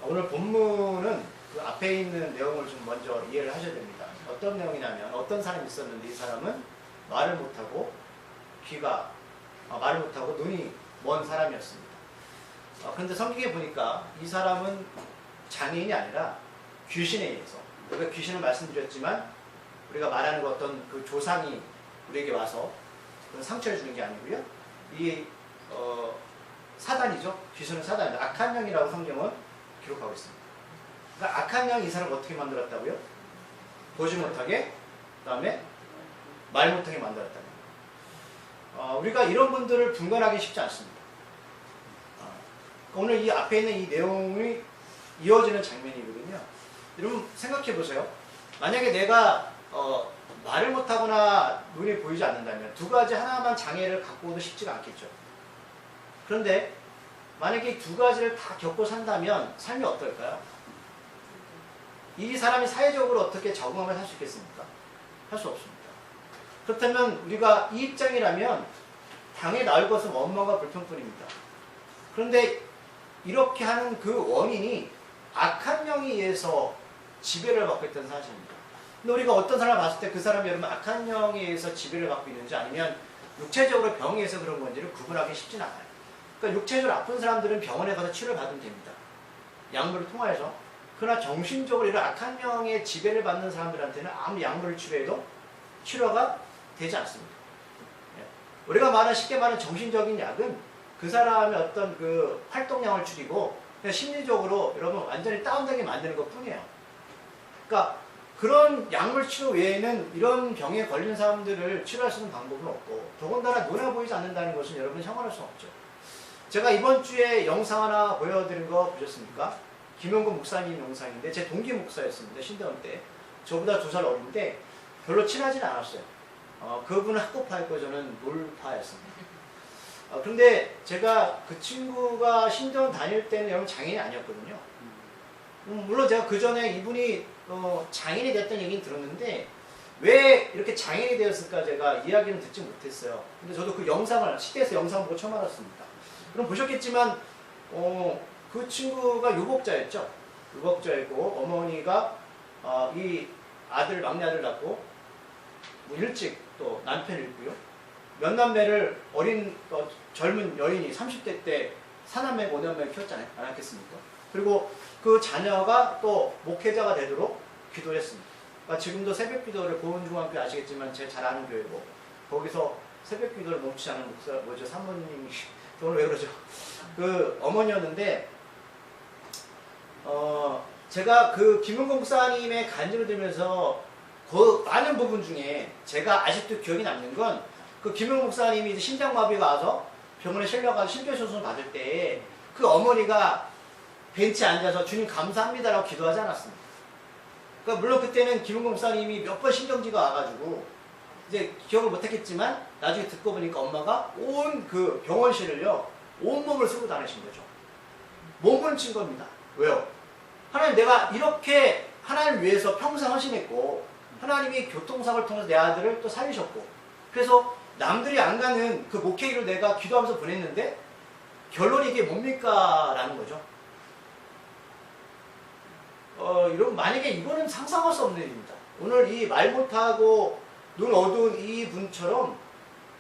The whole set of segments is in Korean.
오늘 본문은 그 앞에 있는 내용을 좀 먼저 이해를 하셔야 됩니다. 어떤 내용이냐면 어떤 사람이 있었는데 이 사람은 말을 못하고 말을 못하고 눈이 먼 사람이었습니다. 그런데 성경에 보니까 이 사람은 장애인이 아니라 귀신에 의해서, 우리가 귀신을 말씀드렸지만 우리가 말하는 그 어떤 그 조상이 우리에게 와서 그런 상처를 주는 게 아니고요. 이 사단이죠. 귀신은 사단입니다. 악한 영이라고 성경은 기록하고 있습니다. 그러니까 악한 영이 이 사람을 어떻게 만들었다고요? 보지 못하게, 그 다음에 말 못하게 만들었다는 거예요. 우리가 이런 분들을 분간하기 쉽지 않습니다. 오늘 이 앞에 있는 이 내용이 이어지는 장면이거든요. 여러분 생각해 보세요. 만약에 내가 말을 못하거나 눈이 보이지 않는다면 두 가지 하나만 장애를 갖고도 쉽지가 않겠죠. 그런데 만약에 이 두 가지를 다 겪고 산다면 삶이 어떨까요? 이 사람이 사회적으로 어떻게 적응하며 살 수 있겠습니까? 할 수 없습니다. 그렇다면 우리가 이 입장이라면 당에 나을 것은 원망과 불평뿐입니다. 그런데 이렇게 하는 그 원인이 악한 영에 의해서 지배를 받고 있다는 사실입니다. 근데 우리가 어떤 사람을 봤을 때 그 사람이 여러분 악한 영에 의해서 지배를 받고 있는지 아니면 육체적으로 병에 의해서 그런 건지를 구분하기 쉽진 않아요. 그러니까 육체적으로 아픈 사람들은 병원에 가서 치료를 받으면 됩니다. 약물을 통하여서. 그러나 정신적으로 이런 악한 영의 지배를 받는 사람들한테는 아무리 약물을 치료해도 치료가 되지 않습니다. 우리가 말하는 쉽게 말하는 정신적인 약은 그 사람의 어떤 그 활동량을 줄이고 그냥 심리적으로 여러분 완전히 다운되게 만드는 것 뿐이에요. 그러니까 그런 약물 치료 외에는 이런 병에 걸린 사람들을 치료할 수 있는 방법은 없고 더군다나 눈에 보이지 않는다는 것은 여러분 형언할 수 없죠. 제가 이번 주에 영상 하나 보여드린 거 보셨습니까? 김용근 목사님 영상인데 제 동기 목사였습니다. 신대원 때. 저보다 2살 어린데 별로 친하지는 않았어요. 그분은 학구파였고 저는 놀파였습니다. 근데 제가 그 친구가 신대원 다닐 때는 여러분 장애인이 아니었거든요. 물론 제가 그 전에 이분이 장애인이 됐다는 얘기는 들었는데 왜 이렇게 장애인이 되었을까 제가 이야기는 듣지 못했어요. 근데 저도 그 영상을 시대에서 영상 보고 처음 알았습니다. 그럼 보셨겠지만 그 친구가 유복자였죠. 유복자였고 어머니가 이 막내 아들 낳고 일찍 또 남편을 잃고요. 몇 남매를 젊은 여인이 30대 때 4남매, 5남매를 키웠잖아요. 안 했겠습니까? 그리고 그 자녀가 또 목회자가 되도록 기도를 했습니다. 그러니까 지금도 새벽 기도를 고은중학교 아시겠지만 제가 잘 아는 교회고 거기서 새벽 기도를 멈추지 않은 목사, 사모님이 오늘 왜 그러죠? 그 어머니였는데 제가 그 김은공 목사님의 간증을 들으면서 그 많은 부분 중에 제가 아직도 기억이 남는 건 그 김은공 목사님이 이제 심장마비가 와서 병원에 실려가서 심폐소생을 받을 때 그 어머니가 벤치에 앉아서 주님 감사합니다라고 기도하지 않았습니다. 그러니까 물론 그때는 김은공 목사님이 몇 번 신경지가 와가지고 이제 기억을 못했겠지만 나중에 듣고 보니까 엄마가 온 그 병원실을요 온몸을 쓰고 다니신 거죠. 몸을 친 겁니다. 왜요? 하나님 내가 이렇게 하나님을 위해서 평생 헌신했고 하나님이 교통사고를 통해서 내 아들을 또 살리셨고 그래서 남들이 안 가는 그 목회일을 내가 기도하면서 보냈는데 결론이 이게 뭡니까? 라는 거죠. 여러분 만약에 이거는 상상할 수 없는 일입니다. 오늘 이 말 못하고 눈 어두운 이 분처럼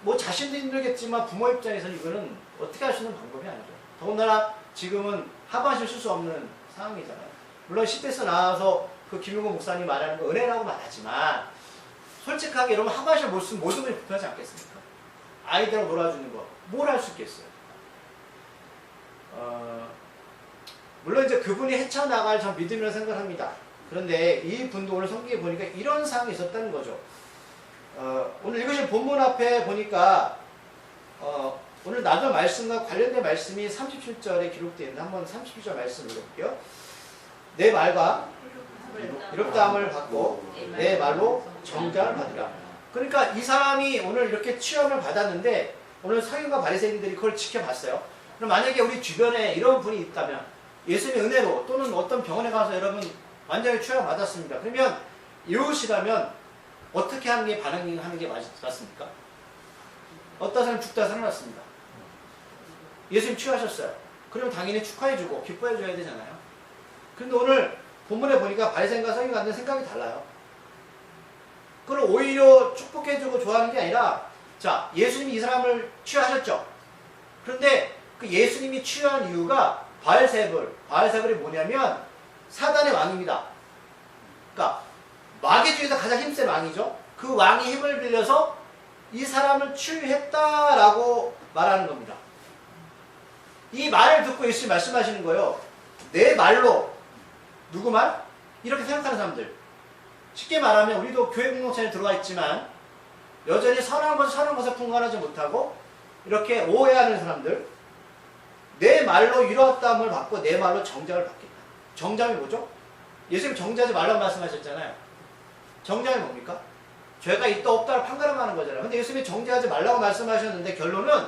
뭐 자신도 힘들겠지만 부모 입장에서는 이거는 어떻게 할 수 있는 방법이 아니죠. 더군다나 지금은 하반신 쓸 수 없는 상황이잖아요. 물론 시대에서 나와서 그 김용건 목사님 말하는 거 은혜라고 말하지만 솔직하게 여러분 하반신 못 쓰면 모든 분이 불편하지 않겠습니까? 아이들하고 놀아주는 거 뭘 할 수 있겠어요? 물론 이제 그분이 헤쳐나갈 전 믿음이라고 생각합니다. 그런데 이 분도 오늘 성경에 보니까 이런 상황이 있었다는 거죠. 오늘 읽으신 본문 앞에 보니까 오늘 나눌 말씀과 관련된 말씀이 37절에 기록되어 있는데 한번 37절 말씀 읽어볼게요. 내 말과 이롭다함을 받고 내 말로 정죄를 받으라. 그러니까 이 사람이 오늘 이렇게 취업을 받았는데 오늘 서기관과 바리새인들이 그걸 지켜봤어요. 그럼 만약에 우리 주변에 이런 분이 있다면 예수님의 은혜로 또는 어떤 병원에 가서 여러분 완전히 취업을 받았습니다. 그러면 이웃이라면 어떻게 하는 게 반응하는 게 맞습니까? 어떤 사람 죽다 살아났습니다. 예수님 취하셨어요. 그러면 당연히 축하해주고 기뻐해줘야 되잖아요. 근데 오늘 본문에 보니까 바리새인과 서기관들은 생각이 달라요. 그걸 오히려 축복해주고 좋아하는 게 아니라, 자, 예수님이 이 사람을 취하셨죠. 그런데 그 예수님이 취한 이유가 바알세불이 뭐냐면 사단의 왕입니다. 그러니까 마귀 중에서 가장 힘센 왕이죠. 그 왕이 힘을 빌려서 이 사람을 취했다라고 말하는 겁니다. 이 말을 듣고 예수님이 말씀하시는 거예요. 내 말로, 누구 말? 이렇게 생각하는 사람들. 쉽게 말하면 우리도 교회 공동체에 들어와 있지만 여전히 선한 것을 분간하지 못하고 이렇게 오해하는 사람들. 내 말로 이루었다함을 받고 내 말로 정죄를 받겠다. 정죄이 뭐죠? 예수님 정죄하지 말라고 말씀하셨잖아요. 정죄이 뭡니까? 죄가 있다 없다를 판가름하는 거잖아요. 근데 예수님이 정죄하지 말라고 말씀하셨는데 결론은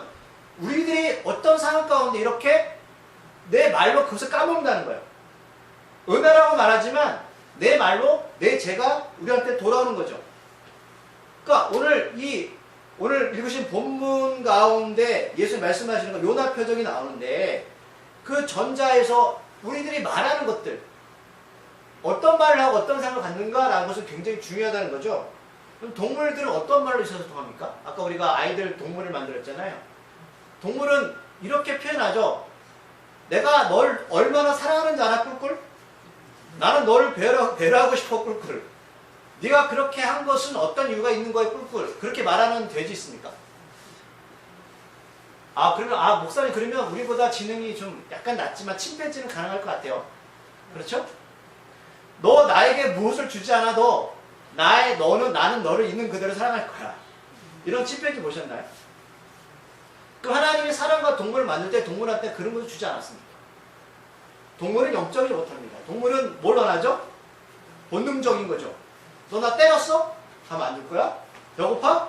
우리들이 어떤 상황 가운데 이렇게 내 말로 그것을 까먹는다는 거예요. 은혜라고 말하지만 내 말로 내 죄가 우리한테 돌아오는 거죠. 그러니까 오늘 읽으신 본문 가운데 예수님 말씀하시는 거 요나 표적이 나오는데 그 전자에서 우리들이 말하는 것들 어떤 말을 하고 어떤 생각을 갖는가라는 것은 굉장히 중요하다는 거죠. 그럼 동물들은 어떤 말로 있어서 통합니까? 아까 우리가 아이들 동물을 만들었잖아요. 동물은 이렇게 표현하죠. 내가 널 얼마나 사랑하는지 알아 꿀꿀? 나는 너를 배려하고 싶어 꿀꿀. 네가 그렇게 한 것은 어떤 이유가 있는 거야 꿀꿀. 그렇게 말하는 돼지 있습니까? 목사님 그러면 우리보다 지능이 좀 약간 낮지만 침팬지는 가능할 것 같아요. 그렇죠? 너 나에게 무엇을 주지 않아도 나는 너를 있는 그대로 사랑할 거야. 이런 침팬지 보셨나요? 그 하나님이 사람과 동물을 만들 때 동물한테 그런 것을 주지 않았습니다. 동물은 영적이지 못합니다. 동물은 뭘 원하죠? 본능적인 거죠. 너 나 때렸어? 하면 안 줄 거야? 배고파?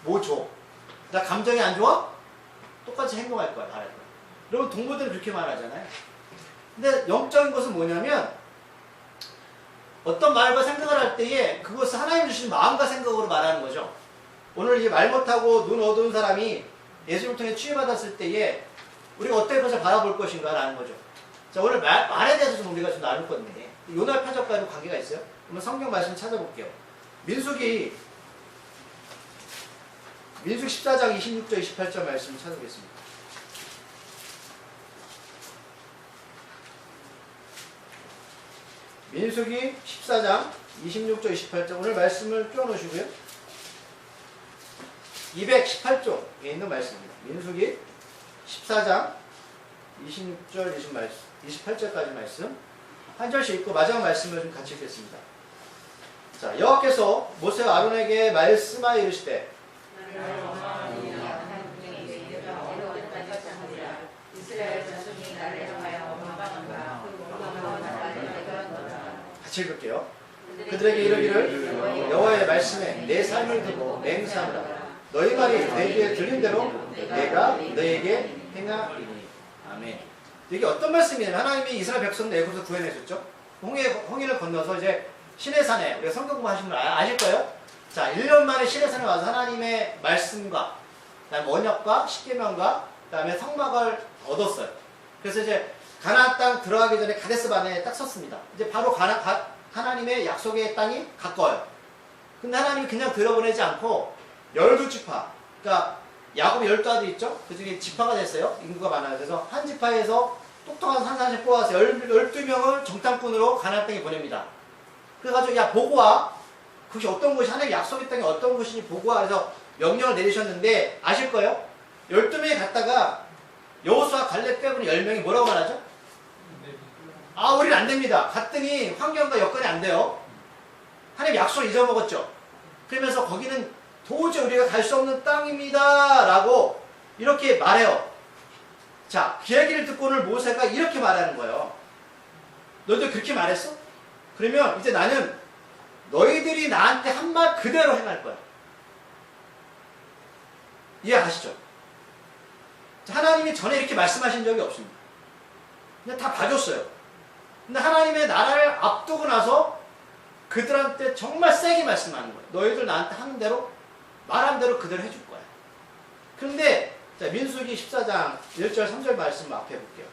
뭐 줘? 나 감정이 안 좋아? 똑같이 행동할 거야, 말할 거야. 여러분 동물들은 그렇게 말하잖아요. 근데 영적인 것은 뭐냐면 어떤 말과 생각을 할 때에 그것을 하나님 주신 마음과 생각으로 말하는 거죠. 오늘 이 말 못하고 눈 어두운 사람이 예수님을 통해 치유받았을 때에 우리가 어떻게 그것을 바라볼 것인가 라는 거죠. 자, 오늘 말에 대해서 좀 우리가 좀 나눌 건데 요나 표적과는 관계가 있어요? 한번 성경 말씀 찾아볼게요. 민수기 14장 26절 28절 말씀 찾아보겠습니다. 민수기 14장 26절 28절 오늘 말씀을 띄워놓으시고요. 218쪽에 있는 말씀입니다. 민수기 14장 26절 28절까지 말씀 한 절씩 읽고 마지막 말씀을 좀 같이 읽겠습니다. 자, 여호와께서 모세와 아론에게 말씀하여 이르시되 같이 읽을게요. 그들에게 이르기를 여호와의 말씀에 내 삶을 두고 맹세하노라. 너희 말이 내 귀에 들린 대로 내가 너에게 행하리니. 아멘. 이게 어떤 말씀이냐면 하나님이 이스라엘 백성을 애굽에서 구해내셨죠. 홍해를 건너서 이제 시내산에 우리가 성경 공부하신 분 아실 거예요? 자, 1년 만에 시내산에 와서 하나님의 말씀과 그다음에 언약과 십계명과 그다음에 성막을 얻었어요. 그래서 이제 가나안 땅 들어가기 전에 가데스 바네에 딱 섰습니다. 이제 바로 하나님의 약속의 땅이 가까워요. 근데 하나님이 그냥 들어보내지 않고 12지파, 그러니까 야곱의 12아들 있죠? 그 중에 지파가 됐어요. 인구가 많아요. 그래서 한 지파에서 똑똑한 산산씩 뽑아서 12명을 정탐꾼으로 가나안 땅에 보냅니다. 그래가지고 야 보고 와. 그것이 어떤 곳이 하나님의 약속의 땅이 어떤 곳인지 보고 와. 그래서 명령을 내리셨는데 아실 거예요? 12명이 갔다가 여호수아 갈렙 빼고는 10명이 뭐라고 말하죠? 우리는 안 됩니다. 갔더니 환경과 여건이 안 돼요. 하나님 약속을 잊어먹었죠. 그러면서 거기는 도저히 우리가 갈 수 없는 땅입니다. 라고 이렇게 말해요. 자, 그 얘기를 듣고 오늘 모세가 이렇게 말하는 거예요. 너희들 그렇게 말했어? 그러면 이제 나는 너희들이 나한테 한 말 그대로 행할 거야. 이해하시죠? 하나님이 전에 이렇게 말씀하신 적이 없습니다. 그냥 다 봐줬어요. 근데 하나님의 나라를 앞두고 나서 그들한테 정말 세게 말씀하는 거예요. 너희들 나한테 하는 대로 말한 대로 그대로 해줄 거야. 그런데 자, 민수기 14장 1절 3절 말씀 앞에 볼게요.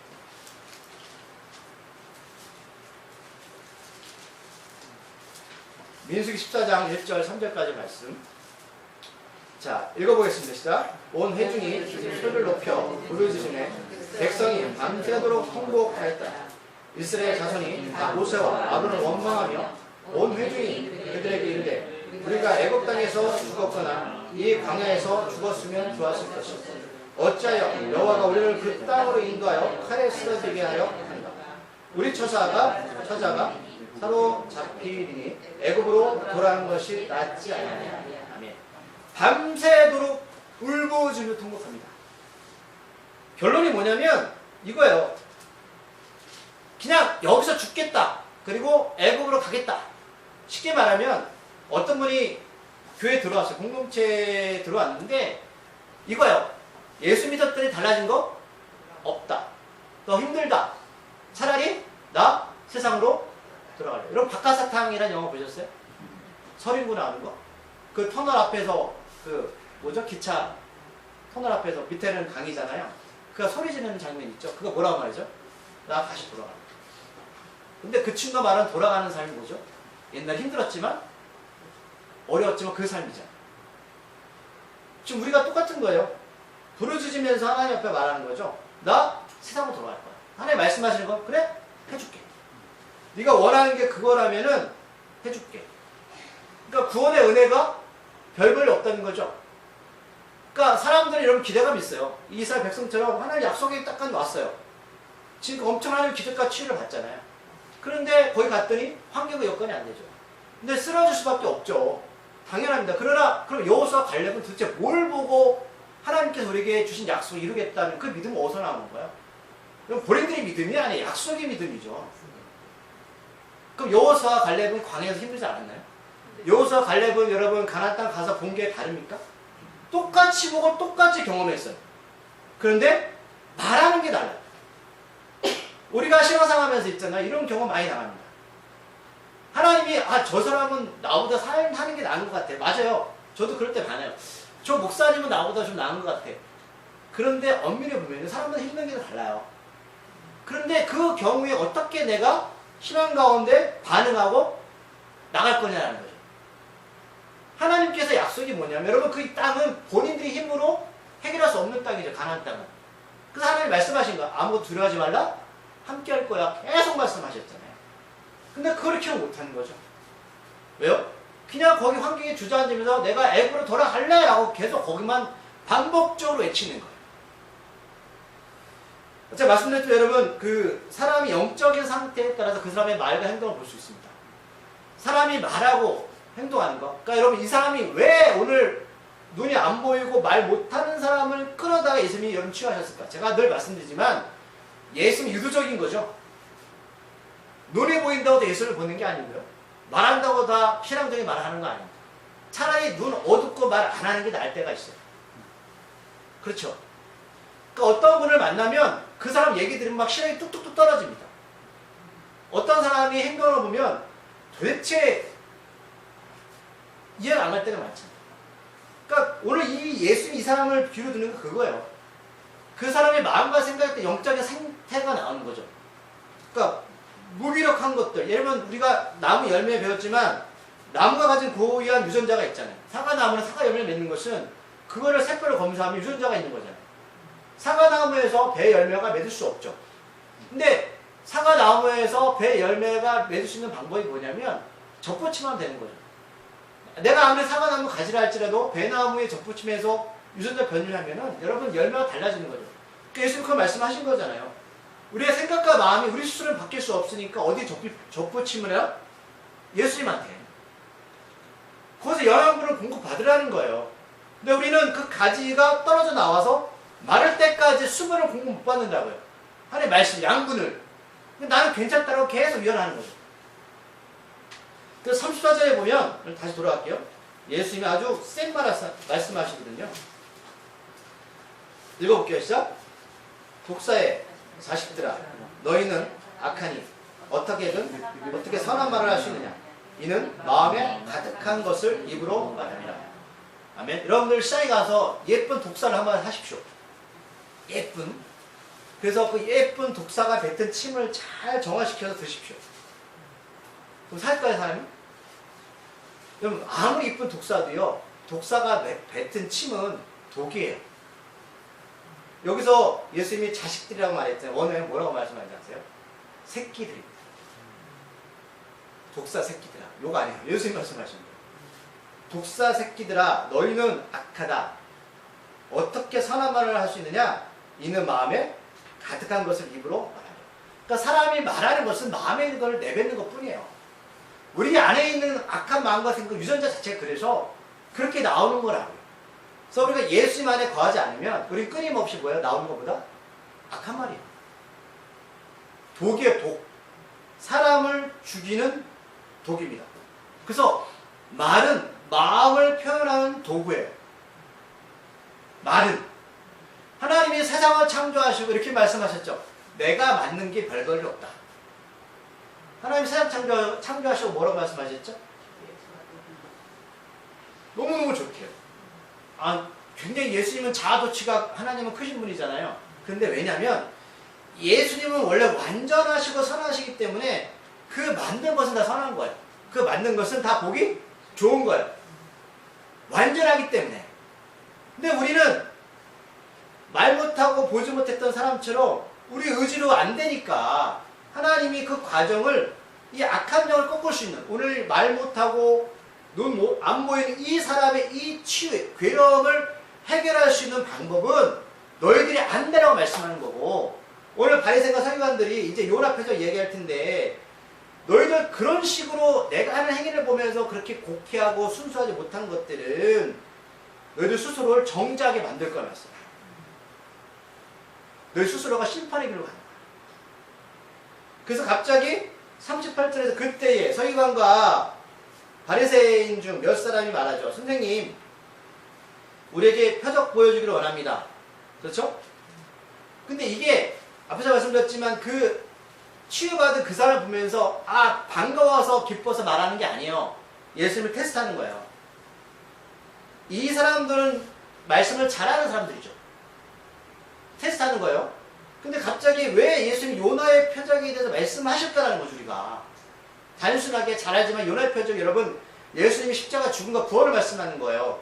민수기 14장 1절 3절까지 말씀. 자, 읽어보겠습니다. 시작. 온 회중이 소리를 높여 부르짖으매 백성이 밤새도록 통곡하였다. 이스라엘 자손이 다 모세와 아론을 원망하며 온 회중이 그들에게 이르되 우리가 애굽 땅에서 죽었거나 이 광야에서 죽었으면 좋았을 것이다. 어찌하여 여호와가 우리를 그 땅으로 인도하여 칼에 쓰러지게 하여 한다. 우리 처자가 사로잡히리니 애굽으로 돌아가는 것이 낫지 않느냐. 아멘. 밤새도록 울부짖으며 통곡합니다. 결론이 뭐냐면 이거예요. 그냥 여기서 죽겠다. 그리고 애굽으로 가겠다. 쉽게 말하면 어떤 분이 교회에 들어왔어요. 공동체에 들어왔는데 이거예요. 예수 믿었더니 달라진 거 없다. 너 힘들다. 차라리 나 세상으로 들어갈래. 여러분 박하사탕이라는 영화 보셨어요? 서린구 나오는 거? 그 터널 앞에서 그 뭐죠? 기차 터널 앞에서 밑에는 강이잖아요. 그가 소리 지르는 장면 있죠? 그거 뭐라고 말이죠? 나 다시 돌아간다. 근데 그 친구가 말한 돌아가는 삶이 뭐죠? 옛날 힘들었지만 어려웠지만 그 삶이잖아. 지금 우리가 똑같은 거예요. 부르짖으면서 하나님 앞에 말하는 거죠. 나 세상으로 돌아갈 거야. 하나님 말씀하시는 거 그래? 해줄게. 네가 원하는 게 그거라면은 해줄게. 그러니까 구원의 은혜가 별볼이 없다는 거죠. 그러니까 사람들은 여러분 기대감이 있어요. 이스라엘 백성처럼 하나님 약속이 딱 왔어요. 지금 엄청난 기적과 치유를 받잖아요. 그런데 거기 갔더니 환경과 여건이 안 되죠. 근데 쓰러질 수밖에 없죠. 당연합니다. 그러나 그럼 여호수아 갈렙은 도대체 뭘 보고 하나님께서 우리에게 주신 약속을 이루겠다는 그 믿음은 어디서 나오는 거야? 그럼 본인들의 믿음이 아니에요. 약속의 믿음이죠. 그럼 여호수아 갈렙은 광야에서 힘들지 않았나요? 여호수아 갈렙은 여러분 가나안 땅 가서 본 게 다릅니까? 똑같이 보고 똑같이 경험했어요. 그런데 말하는 게 달라요. 우리가 신앙생활하면서 있잖아요. 이런 경험 많이 나갑니다. 하나님이 저 사람은 나보다 삶하는 게 나은 것 같아. 맞아요. 저도 그럴 때 많아요. 저 목사님은 나보다 좀 나은 것 같아. 그런데 엄밀히 보면 사람마다 힘든 게 달라요. 그런데 그 경우에 어떻게 내가 신앙 가운데 반응하고 나갈 거냐는 거죠. 하나님께서 약속이 뭐냐면 여러분 그 땅은 본인들의 힘으로 해결할 수 없는 땅이죠. 가나안 땅은. 그래서 하나님 말씀하신 거 아무것도 두려워하지 말라. 함께 할 거야. 계속 말씀하셨잖아요. 근데 그걸 기억 못하는 거죠. 왜요? 그냥 거기 환경에 주저앉으면서 내가 애굽으로 돌아갈래? 라고 계속 거기만 반복적으로 외치는 거예요. 제가 말씀드렸죠. 여러분 그 사람이 영적인 상태에 따라서 그 사람의 말과 행동을 볼 수 있습니다. 사람이 말하고 행동하는 거. 그러니까 여러분 이 사람이 왜 오늘 눈이 안 보이고 말 못하는 사람을 끌어다가 예수님이 여러분 치유하셨을까? 제가 늘 말씀드리지만 예수는 유도적인 거죠. 눈이 보인다고 다 예수를 보는 게 아니고요. 말한다고 다 신앙적인 말을 하는 거 아닙니다. 차라리 눈 어둡고 말 안 하는 게 나을 때가 있어요. 그렇죠. 그러니까 어떤 분을 만나면 그 사람 얘기 들으면 막 신앙이 뚝뚝뚝 떨어집니다. 어떤 사람이 행동을 보면 도대체 이해가 안 갈 때가 많잖아요. 그러니까 오늘 이 예수님 이 사람을 비유 드는 건 그거예요. 그 사람의 마음과 생각할 때 영적인 상태가 나오는 거죠. 그러니까 무기력한 것들. 예를 들면 우리가 나무 열매 배웠지만 나무가 가진 고유한 유전자가 있잖아요. 사과나무는 사과 열매를 맺는 것은 그거를 색깔을 검사하면 유전자가 있는 거잖아요. 사과나무에서 배 열매가 맺을 수 없죠. 근데 사과나무에서 배 열매가 맺을 수 있는 방법이 뭐냐면 접붙이면 되는 거죠. 내가 아무리 사과나무 가지라 할지라도 배나무에 접붙임해서 유전자 변이를 하면은 여러분 열매가 달라지는 거죠. 그러니까 예수님 그걸 말씀하신 거잖아요. 우리의 생각과 마음이 우리 스스로는 바뀔 수 없으니까 어디에 접붙임을 해요? 예수님한테. 거기서 영양분을 공급받으라는 거예요. 근데 우리는 그 가지가 떨어져 나와서 마를 때까지 수분을 공급 못 받는다고요. 하나님의 말씀, 양분을. 근데 나는 괜찮다고 계속 위안하는 거죠. 그래서 34절에 보면 다시 돌아갈게요. 예수님이 아주 센 말씀하시거든요. 읽어볼게요. 시작. 독사의 자식들아 너희는 악하니 어떻게 선한 말을 할 수 있느냐. 이는 마음에 가득한 것을 입으로 말합니다. 아멘. 여러분들 시장에 가서 예쁜 독사를 한번 하십시오. 예쁜. 그래서 그 예쁜 독사가 뱉은 침을 잘 정화시켜서 드십시오. 그럼 살까요, 사람이? 그럼 아무리 이쁜 독사도요, 독사가 뱉은 침은 독이에요. 여기서 예수님이 자식들이라고 말했잖아요. 원어에 뭐라고 말씀하지 아세요? 새끼들입니다. 독사 새끼들아. 욕 아니에요. 예수님 말씀하시는 거예요. 독사 새끼들아, 너희는 악하다. 어떻게 선한 말을 할 수 있느냐? 이는 마음에 가득한 것을 입으로 말하라. 그러니까 사람이 말하는 것은 마음에 있는 것을 내뱉는 것 뿐이에요. 우리 안에 있는 악한 마음과 생각, 유전자 자체가 그래서 그렇게 나오는 거라고요. 그래서 우리가 예수님 안에 거하지 않으면 우리 끊임없이 뭐예요? 나오는 것보다 악한 말이에요. 독이에요, 독. 사람을 죽이는 독입니다. 그래서 말은 마음을 표현하는 도구예요. 말은 하나님이 세상을 창조하시고 이렇게 말씀하셨죠. 내가 만든 게 별볼이 없다. 하나님 세상 창조하시고 뭐라고 말씀하셨죠? 너무너무 좋게요. 굉장히 예수님은 자아도취가 하나님은 크신 분이잖아요. 그런데 왜냐하면 예수님은 원래 완전하시고 선하시기 때문에 그 만든 것은 다 선한 거예요. 그 만든 것은 다 보기 좋은 거예요. 완전하기 때문에. 근데 우리는 말 못하고 보지 못했던 사람처럼 우리 의지로 안 되니까 하나님이 그 과정을, 이 악한 영을 꺾을 수 있는, 오늘 말 못하고 눈 안 보이는 이 사람의 이 치유, 괴로움을 해결할 수 있는 방법은 너희들이 안다라고 말씀하는 거고, 오늘 바리새인과 서기관들이 이제 요나 표적 얘기할 텐데, 너희들 그런 식으로 내가 하는 행위를 보면서 그렇게 곡해하고 순수하지 못한 것들은 너희들 스스로를 정죄하게 만들 거라 말씀. 너희 스스로가 심판의 길로 가는 거야. 그래서 갑자기 38절에서 그때에 서기관과 바리새인 중 몇 사람이 말하죠. 선생님, 우리에게 표적 보여주기를 원합니다. 그렇죠? 근데 이게 앞에서 말씀드렸지만 그 치유받은 그 사람을 보면서 반가워서 기뻐서 말하는 게 아니에요. 예수님을 테스트하는 거예요. 이 사람들은 말씀을 잘하는 사람들이죠. 테스트하는 거예요. 근데 갑자기 왜 예수님이 요나의 표적에 대해서 말씀하셨다라는 거죠, 우리가. 단순하게 잘 알지만 요나의 표적, 여러분, 예수님이 십자가 죽음과 부활을 말씀하는 거예요.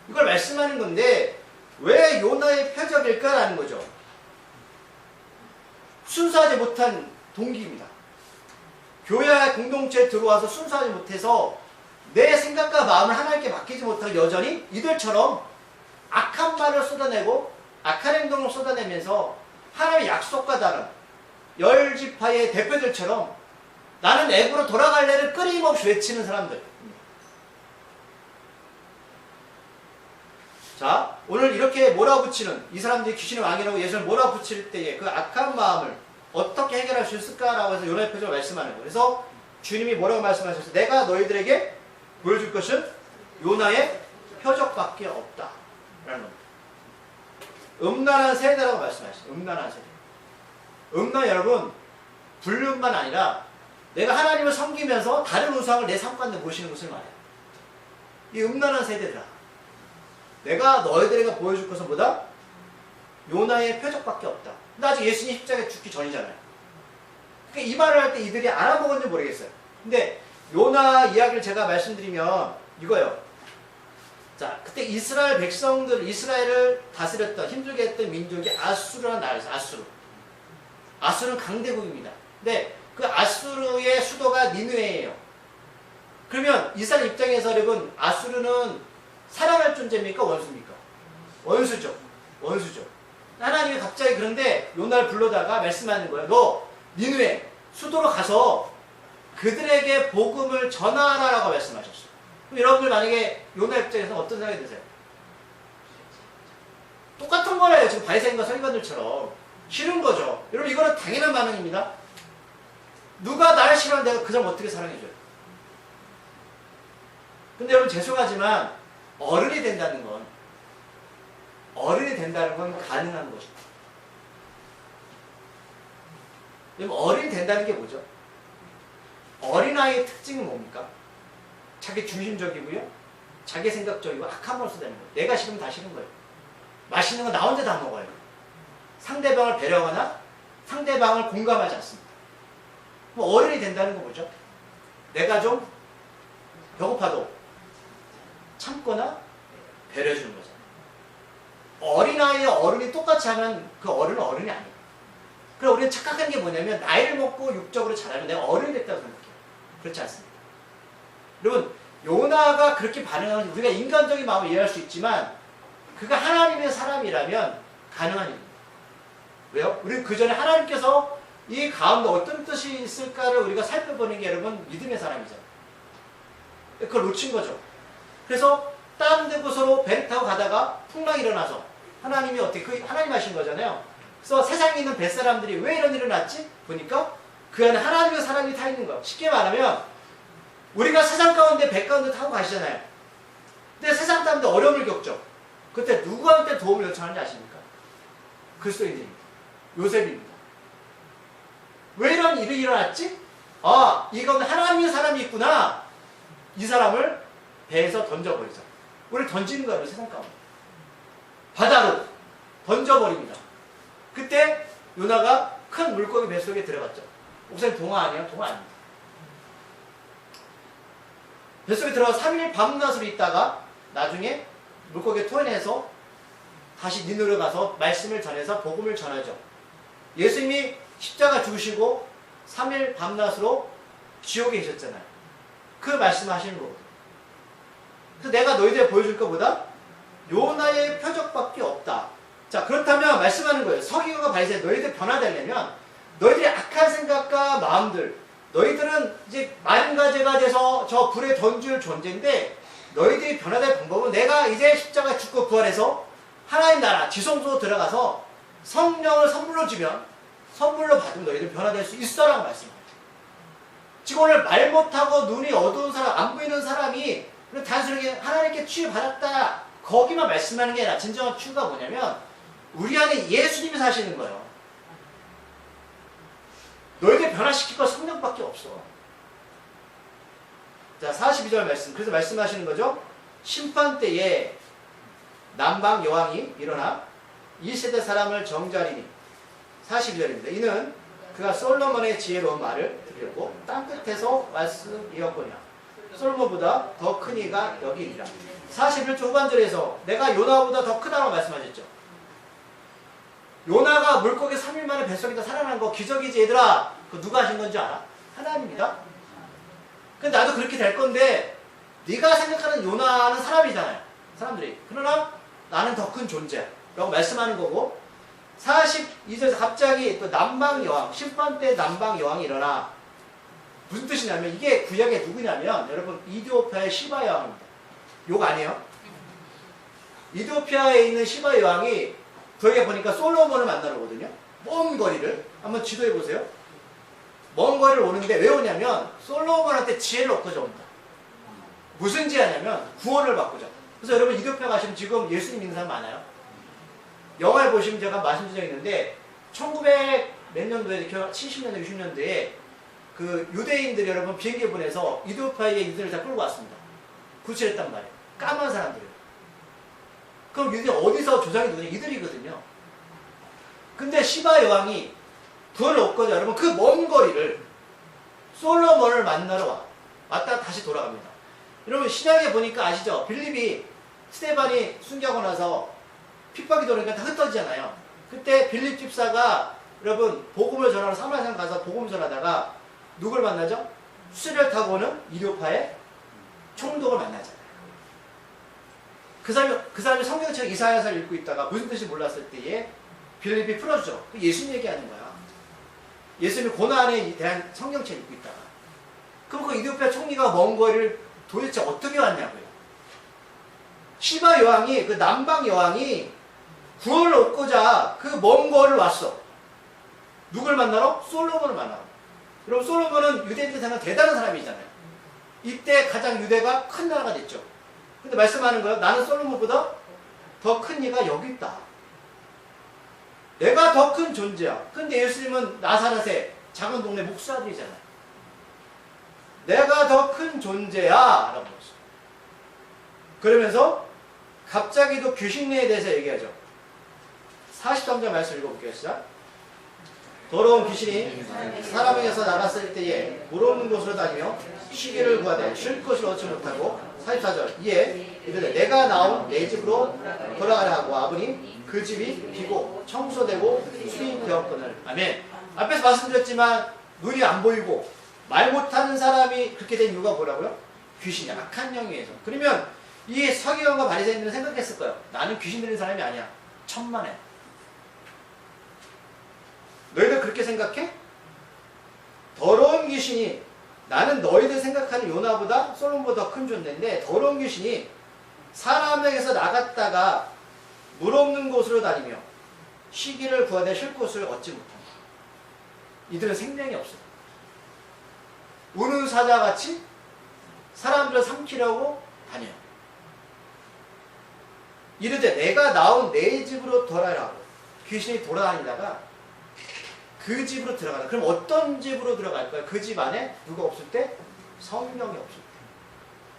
이걸 말씀하는 건데 왜 요나의 표적일까라는 거죠. 순수하지 못한 동기입니다. 교회 공동체에 들어와서 순수하지 못해서 내 생각과 마음을 하나님께 맡기지 못하고 여전히 이들처럼 악한 말을 쏟아내고 악한 행동을 쏟아내면서 하나님의 약속과 다른 10지파의 대표들처럼 나는 애굽으로 돌아갈래를 끊임없이 외치는 사람들. 자, 오늘 이렇게 몰아붙이는 이 사람들이 귀신의 왕이라고 예수를 몰아붙일 때에 그 악한 마음을 어떻게 해결할 수 있을까라고 해서 요나의 표적을 말씀하는 거예요. 그래서 주님이 뭐라고 말씀하셨어요? 내가 너희들에게 보여줄 것은 요나의 표적밖에 없다 라는 겁니다. 음란한 세대라고 말씀하셨어요. 음란한 세대. 음란, 여러분, 불륜만 아니라 내가 하나님을 섬기면서 다른 우상을 내 삶가운데 모시는 것을 말해요. 이 음란한 세대들아, 내가 너희들에게 보여줄 것은 뭐다? 요나의 표적밖에 없다. 근데 아직 예수님 십자가에 죽기 전이잖아요. 그러니까 이 말을 할 때 이들이 알아먹었는지 모르겠어요. 근데 요나 이야기를 제가 말씀드리면 이거예요. 자, 그때 이스라엘 백성들, 이스라엘을 다스렸던, 힘들게 했던 민족이 아수르라는 나라였어요. 아수르. 아수르는 강대국입니다. 근데 그 아수르의 수도가 니느웨예요. 그러면 이스라엘 입장에서 여러분, 아수르는 사랑할 존재입니까? 원수입니까? 원수죠. 원수죠. 하나님이 갑자기 그런데 요나를 불러다가 말씀하는 거예요. 너 니느웨 수도로 가서 그들에게 복음을 전하라라고 말씀하셨어요. 그럼 여러분들 만약에 요나 입장에서 어떤 생각이 드세요? 똑같은 거예요. 지금 바리새인과 서기관들처럼 싫은 거죠. 여러분, 이거는 당연한 반응입니다. 누가 나를 싫어하는데 내가 그 사람 어떻게 사랑해줘요? 근데 여러분, 죄송하지만 어른이 된다는 건 가능한 것입니다. 여러분, 어른이 된다는 게 뭐죠? 어린아이의 특징은 뭡니까? 자기 중심적이고요, 자기 생각적이고 악한 말 쏟아내는 거예요. 내가 싫으면 다 싫은 거예요. 맛있는 거 나 혼자 다 먹어요. 상대방을 배려하거나 상대방을 공감하지 않습니다. 그럼 어른이 된다는 거 뭐죠? 내가 좀 배고파도 참거나 배려해주는 거죠. 어린아이와 어른이 똑같이 하면 그 어른은 어른이 아니에요. 그럼 우리는 착각한 게 뭐냐면 나이를 먹고 육적으로 자라면 내가 어른이 됐다고 생각해요. 그렇지 않습니다. 여러분 요나가 그렇게 반응하는 우리가 인간적인 마음을 이해할 수 있지만 그가 하나님의 사람이라면 가능한 일입니다. 왜요? 우리는 그 전에 하나님께서 이 가운데 어떤 뜻이 있을까를 우리가 살펴보는 게 여러분 믿음의 사람이잖아요. 그걸 놓친 거죠. 그래서 다른 데곳으로 배를 타고 가다가 풍랑이 일어나서 하나님이 어떻게 그 하나님 하신 거잖아요. 그래서 세상에 있는 뱃사람들이 왜 이런 일이 일어났지? 보니까 그 안에 하나님의 사람이 타 있는 거예요. 쉽게 말하면 우리가 세상 가운데 배 가운데 타고 가시잖아요. 근데 세상 사람들 어려움을 겪죠. 그때 누구한테 도움을 요청하는지 아십니까? 그리스도인들입니다. 요셉입니다. 왜 이런 일이 일어났지? 아, 이건 하나님의 사람이 있구나. 이 사람을 배에서 던져버리자. 우리를 던지는 거예요, 세상 가운데. 바다로 던져버립니다. 그때 요나가 큰 물고기 뱃속에 들어갔죠. 목사님 동화 아니에요? 동화 아닙니다. 뱃속에 들어가 3일 밤낮으로 있다가 나중에 물고기에 토해내서 다시 니누로 가서 말씀을 전해서 복음을 전하죠. 예수님이 십자가 죽으시고 3일 밤낮으로 지옥에 계셨잖아요. 그 말씀하시는 거거든요. 그래서 내가 너희들에 보여줄 것보다 요나의 표적밖에 없다. 자, 그렇다면 말씀하는 거예요. 서기관과 바리새인 너희들 변화되려면 너희들의 악한 생각과 마음들, 너희들은 이제 마른 가지가 돼서 저 불에 던질 존재인데 너희들이 변화될 방법은 내가 이제 십자가 죽고 부활해서 하나님 나라 지성소로 들어가서 성령을 선물로 주면 선물로 받으면 너희들 변화될 수 있어라고 말씀합니다. 지금 오늘 말 못하고 눈이 어두운 사람, 안 보이는 사람이 단순하게 하나님께 치유받았다 거기만 말씀하는 게 아니라 진정한 치유가 뭐냐면 우리 안에 예수님이 사시는 거예요. 너희들 변화시킬 건 성령밖에 없어. 자, 42절 말씀. 그래서 말씀하시는 거죠. 심판 때에 남방 여왕이 일어나 이 세대 사람을 정죄하리니 42절입니다. 이는 그가 솔로몬의 지혜로운 말을 들으려고 땅끝에서 말씀이었거니와 솔로몬보다 더 큰 이가 여기니라. 41절 후반절에서 내가 요나보다 더 크다고 말씀하셨죠. 요나가 물고기 3일 만에 뱃속에서 살아난 거 기적이지 얘들아. 그거 누가 하신 건지 알아? 하나님입니다. 근데 나도 그렇게 될 건데 네가 생각하는 요나는 사람이잖아요. 사람들이. 그러나 나는 더 큰 존재야 라고 말씀하는 거고 42절에서 갑자기 또 남방여왕 심판 때 남방여왕이 일어나 무슨 뜻이냐면 이게 구약에 누구냐면 여러분 이디오피아의 시바 여왕입니다. 욕 아니에요? 이디오피아에 있는 시바 여왕이 저희가 보니까 솔로몬을 만나러 오거든요. 먼 거리를 한번 지도해 보세요. 먼 거리를 오는데 왜 오냐면 솔로몬한테 지혜를 얻고자 온다. 무슨 지혜냐면 구원을 받고자. 그래서 여러분 이디오피아 가시면 지금 예수님 믿는 사람 많아요. 영화에 보시면 제가 말씀드린 적이 있는데 1900 몇 년도에 70년대 60년대에 그 유대인들이 여러분 비행기 보내서 이디오피아의 유대인을 다 끌고 왔습니다. 구출했단 말이에요. 까만 사람들이에요. 그럼 유대인 어디서 조상이 누구냐? 이들이거든요. 근데 시바 여왕이 구원을 얻고자 여러분 그 먼 거리를 솔로몬을 만나러 왔다가 다시 돌아갑니다. 여러분 신약에 보니까 아시죠? 빌립이 스테반이 순교하고 나서 핍박이 들어오니까 다 흩어지잖아요. 그때 빌립 집사가 여러분 복음을 전하러 사마리아 가서 복음을 전하다가 누굴 만나죠? 수레를 타고 오는 이디오피아의 총독을 만나잖아요. 그 사람이 성경책 이사야서를 읽고 있다가 무슨 뜻인지 몰랐을 때에 빌립이 풀어주죠. 예수님 얘기하는 거야. 예수님이 고난에 대한 성경책 읽고 있다가. 그럼 그 이디오피아 총리가 먼 거리를 도대체 어떻게 왔냐고요. 시바 여왕이 그 남방 여왕이 구원을 얻고자 그 먼 거리를 왔어. 누굴 만나러? 솔로몬을 만나러. 여러분 솔로몬은 유대인들 생각 대단한 사람이잖아요. 이때 가장 유대가 큰 나라가 됐죠. 근데 말씀하는 거예요. 나는 솔로몬보다 더 큰 이가 여기 있다. 내가 더 큰 존재야. 근데 예수님은 나사렛의 작은 동네 목사들이잖아요. 내가 더 큰 존재야 라고 했어요. 그러면서 갑자기도 귀신에 대해서 얘기하죠. 43절 말씀 읽어볼게요. 시작. 더러운 귀신이 사람에게서 나갔을 때에 물 없는 곳으로 다니며 쉬기를 구하되 쉴 것을 얻지 못하고 44절 이에 이르되 내가 나온 내 집으로 돌아가라 하고 아버니 그 집이 비고 청소되고 수리되었거늘. 아멘. 앞에서 말씀드렸지만 눈이 안 보이고 말 못하는 사람이 그렇게 된 이유가 뭐라고요? 귀신이 악한 영이에서. 그러면 이 서기관과 바리새인들은 생각했을 거예요. 나는 귀신 들린 사람이 아니야. 천만에. 너희들 그렇게 생각해? 더러운 귀신이 나는 너희들 생각하는 요나보다 솔로몬보다 더 큰 존재인데 더러운 귀신이 사람에게서 나갔다가 물 없는 곳으로 다니며 쉬기를 구하되 쉴 곳을 얻지 못한다. 이들은 생명이 없어. 우는 사자같이 사람들을 삼키려고 다녀요. 이르되 내가 나온 내 집으로 돌아가라고. 귀신이 돌아다니다가 그 집으로 들어가라. 그럼 어떤 집으로 들어갈까요? 그 집 안에 누가 없을 때? 성령이 없을 때.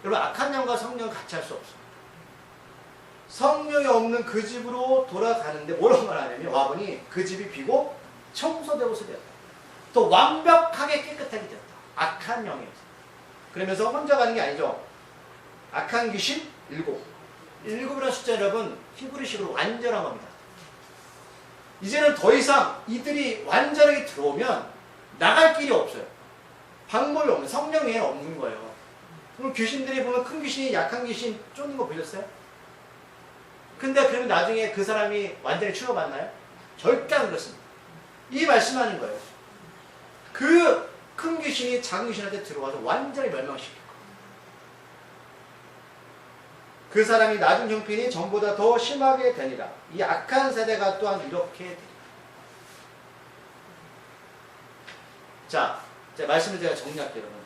여러분 악한 영과 성령은 같이 할 수 없어요. 성령이 없는 그 집으로 돌아가는데 뭐라고 말하냐면 와보니 그 집이 비고 청소되고 수되었다. 또 완벽하게 깨끗하게 되었다. 악한 영이 없어요. 그러면서 혼자 가는 게 아니죠. 악한 귀신 7. 7이라는 숫자 여러분 히브리식으로 완전한 겁니다. 이제는 더 이상 이들이 완전하게 들어오면 나갈 길이 없어요. 방법이 없는 성령 외에는 없는 거예요. 그럼 귀신들이 보면 큰 귀신이 약한 귀신 쫓는 거 보셨어요? 근데 그러면 나중에 그 사람이 완전히 치료받나요? 절대 안 그렇습니다. 이 말씀하는 거예요. 그 큰 귀신이 작은 귀신한테 들어와서 완전히 멸망시킬 거예요. 그 사람이 낮은 형편이 전보다 더 심하게 되니라. 이 악한 세대가 또한 이렇게 되리라. 자, 말씀을 제가 정리할게요. 여러분.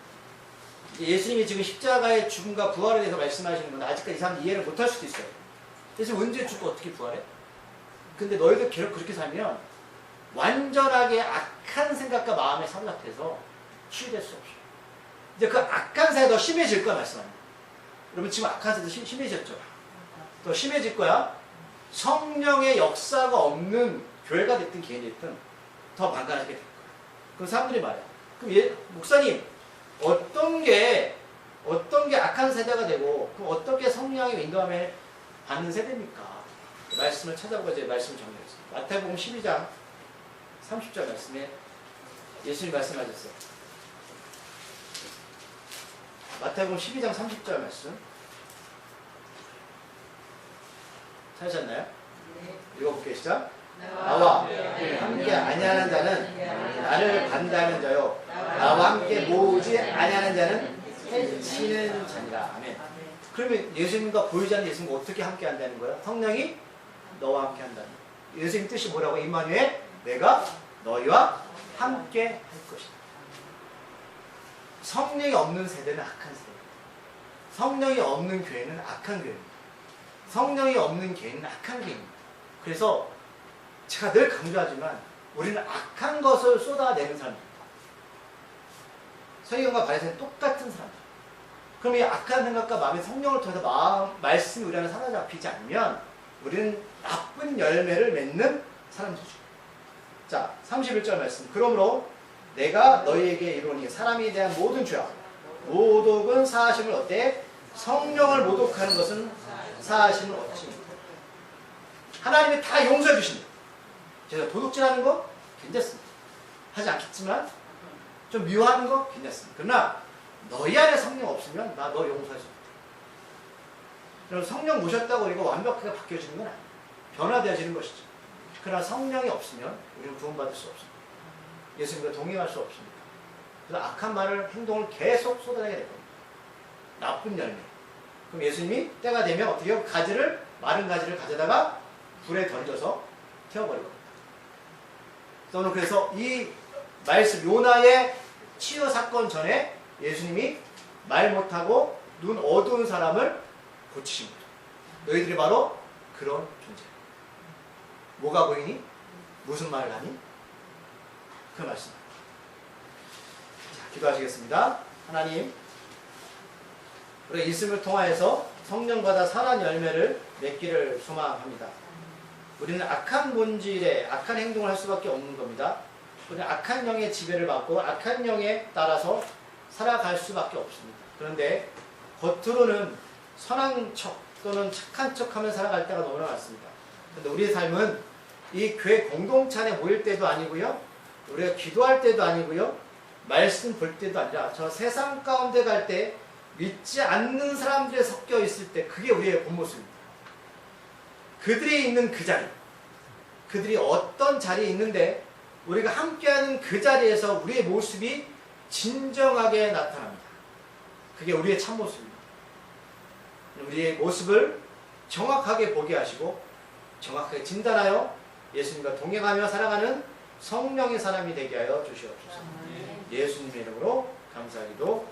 예수님이 지금 십자가의 죽음과 부활에 대해서 말씀하시는 건 아직까지 이 사람 이해를 못할 수도 있어요. 예수님 언제 죽고 어떻게 부활해? 근데 너희들 계속 그렇게 살면 완전하게 악한 생각과 마음에 사로잡혀서 치유될 수 없어요. 이제 그 악한 세대가 더 심해질 거야 말씀합니다. 여러분 지금 악한 세대 심해졌죠? 더 심해질 거야. 성령의 역사가 없는 교회가 됐든 개인이 됐든 더 망가지게 될 거야. 그럼 사람들이 말해요. 그럼 목사님 어떤 게 악한 세대가 되고 그럼 어떻게 성령의 인도함에 받는 세대입니까? 말씀을 찾아보고 이제 말씀을 정리했습니다. 마태복음 12장 30절 말씀에 예수님 말씀하셨어요. 마태복음 12장 30절 말씀 찾으셨나요? 네. 읽어볼게요. 시작. 나와 함께 아니하는 자는 나를 반대하는 자요 나와 함께 모으지 아니하는 자는 해치는 자니라. 아멘. 그러면 예수님과 보이지 않는 예수님과 어떻게 함께 한다는 거야? 성령이 너와 함께 한다는 거야. 예수님 뜻이 뭐라고? 임마누엘 내가 너희와 함께 할 것이다. 성령이 없는 세대는 악한 세대입니다. 성령이 없는 교회는 악한 교회입니다. 성령이 없는 교회는 악한 교회입니다. 그래서 제가 늘 강조하지만 우리는 악한 것을 쏟아내는 사람입니다. 서기관과 바리새인은 똑같은 사람입니다. 그럼 이 악한 생각과 마음의 성령을 통해서 말씀이 우리 안에 사로잡히지 않으면 우리는 나쁜 열매를 맺는 사람이죠. 자, 31절 말씀. 그러므로 내가 너희에게 이르노니 사람에 대한 모든 죄와 모독은 사하심을 얻되 성령을 모독하는 것은 사하심을 얻지 못한다. 하나님이 다 용서해 주십니다. 제가 도둑질하는 거 괜찮습니다. 하지 않겠지만 좀 미워하는 거 괜찮습니다. 그러나 너희 안에 성령 없으면 나 너 용서하지 못해. 여러분 성령 모셨다고 우리가 완벽하게 바뀌어지는 건 아니에요. 변화되어지는 것이죠. 그러나 성령이 없으면 우리는 구원받을 수 없습니다. 예수님과 동행할 수 없습니다. 그래서 악한 말을 행동을 계속 쏟아내게 될 겁니다. 나쁜 열매. 그럼 예수님이 때가 되면 어떻게 해요? 마른 가지를 가져다가 불에 던져서 태워버릴 겁니다. 저는 그래서 이 말씀 요나의 치유 사건 전에 예수님이 말 못하고 눈 어두운 사람을 고치신 거죠. 너희들이 바로 그런 존재예요. 뭐가 보이니? 무슨 말을 하니? 그 말씀. 자, 기도하시겠습니다. 하나님, 우리 말씀을 통하여서 성령받아 선한 열매를 맺기를 소망합니다. 우리는 악한 본질에 악한 행동을 할 수밖에 없는 겁니다. 우리는 악한 영의 지배를 받고 악한 영에 따라서 살아갈 수밖에 없습니다. 그런데 겉으로는 선한 척 또는 착한 척하며 살아갈 때가 너무나 많습니다. 그런데 우리의 삶은 이 교회 공동체 안에 모일 때도 아니고요, 우리가 기도할 때도 아니고요, 말씀 볼 때도 아니라 저 세상 가운데 갈 때 믿지 않는 사람들이 섞여 있을 때 그게 우리의 본 모습입니다. 그들이 있는 그 자리, 그들이 어떤 자리에 있는데 우리가 함께하는 그 자리에서 우리의 모습이 진정하게 나타납니다. 그게 우리의 참모습입니다. 우리의 모습을 정확하게 보게 하시고 정확하게 진단하여 예수님과 동행하며 살아가는 성령의 사람이 되게 하여 주시옵소서. 예수님의 이름으로 감사하기도